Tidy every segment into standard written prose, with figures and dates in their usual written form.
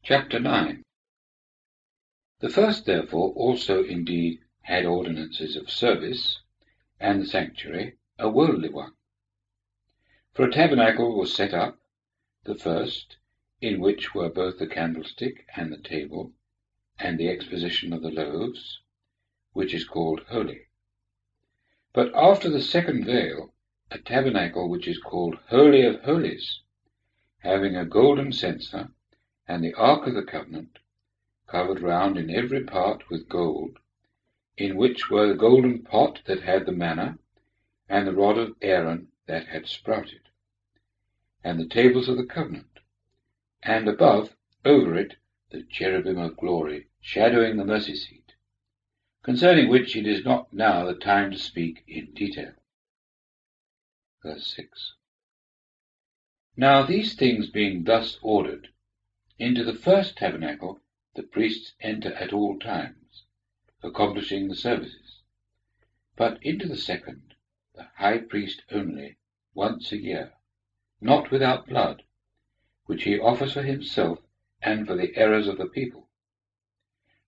Chapter 9. The first therefore also indeed had ordinances of service, and the sanctuary a worldly one. For a tabernacle was set up, the first, in which were both the candlestick and the table, and the exposition of the loaves, which is called holy. But after the second veil, a tabernacle which is called Holy of Holies, having a golden censer, and the ark of the covenant, covered round in every part with gold, in which were the golden pot that had the manna, and the rod of Aaron that had sprouted, and the tables of the covenant, and above, over it, the cherubim of glory, shadowing the mercy seat, concerning which it is not now the time to speak in detail. Verse 6. Now these things being thus ordered, into the first tabernacle the priests enter at all times, accomplishing the services. But into the second, the high priest only, once a year, not without blood, which he offers for himself and for the errors of the people.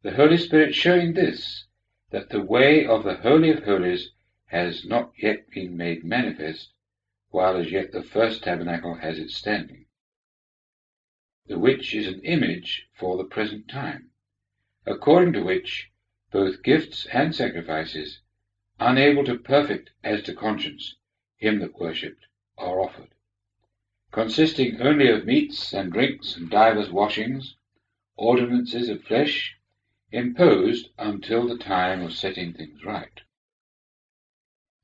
The Holy Spirit showing this, that the way of the Holy of Holies has not yet been made manifest, while as yet the first tabernacle has its standing, the which is an image for the present time, according to which both gifts and sacrifices, unable to perfect as to conscience him that worshipped, are offered, consisting only of meats and drinks and divers washings, ordinances of flesh, imposed until the time of setting things right.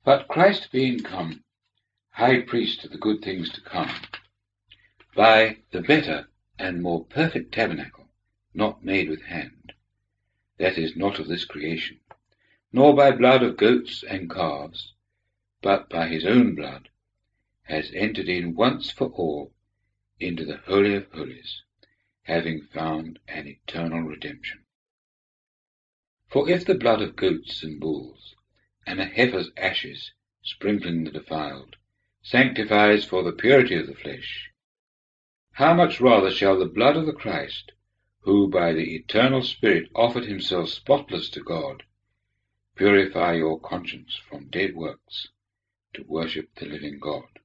But Christ being come, high priest of the good things to come, by the better and more perfect tabernacle, not made with hand, that is not of this creation, nor by blood of goats and calves, but by his own blood, has entered in once for all into the Holy of Holies, having found an eternal redemption. For if the blood of goats and bulls, and a heifer's ashes, sprinkling the defiled, sanctifies for the purity of the flesh, how much rather shall the blood of the Christ, who by the eternal Spirit offered himself spotless to God, purify your conscience from dead works, to worship the living God.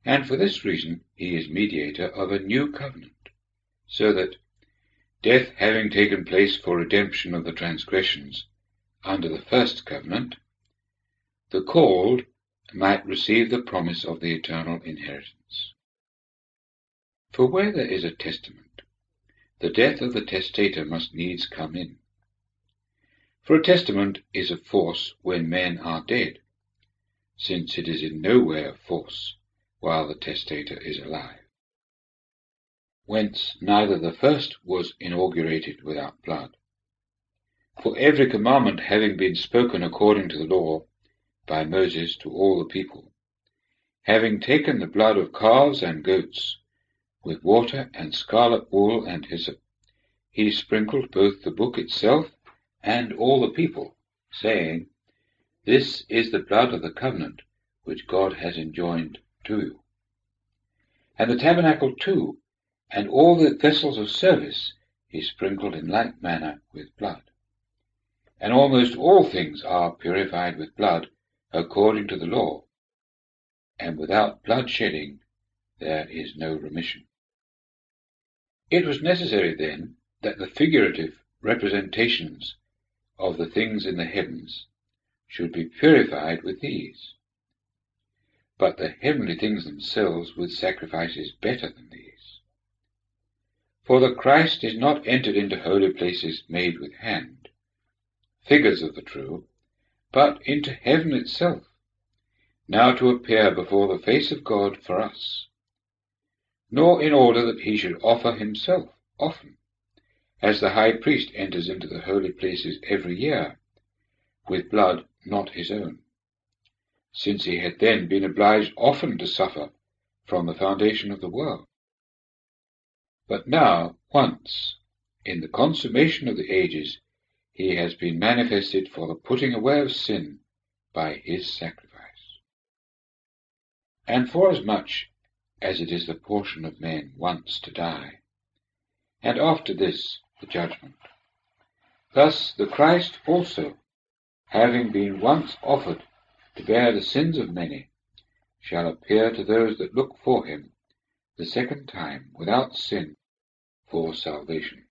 And for this reason he is mediator of a new covenant, so that, death having taken place for redemption of the transgressions under the first covenant, the called might receive the promise of the eternal inheritance. For where there is a testament, the death of the testator must needs come in. For a testament is of force when men are dead, since it is in no way of force while the testator is alive. Whence neither the first was inaugurated without blood. For every commandment having been spoken according to the law by Moses to all the people, having taken the blood of calves and goats, with water and scarlet wool and hyssop, he sprinkled both the book itself and all the people, saying, This is the blood of the covenant which God has enjoined to you. And the tabernacle too, and all the vessels of service, he sprinkled in like manner with blood. And almost all things are purified with blood, according to the law, and without blood shedding there is no remission. It was necessary then that the figurative representations of the things in the heavens should be purified with these, but the heavenly things themselves with sacrifices better than these. For the Christ is not entered into holy places made with hand, figures of the true, but into heaven itself, now to appear before the face of God for us, nor in order that he should offer himself often, as the high priest enters into the holy places every year, with blood not his own, since he had then been obliged often to suffer from the foundation of the world. But now, once, in the consummation of the ages, he has been manifested for the putting away of sin by his sacrifice. And forasmuch as it is the portion of men once to die, and after this the judgment. Thus the Christ also, having been once offered to bear the sins of many, shall appear to those that look for him the second time without sin for salvation.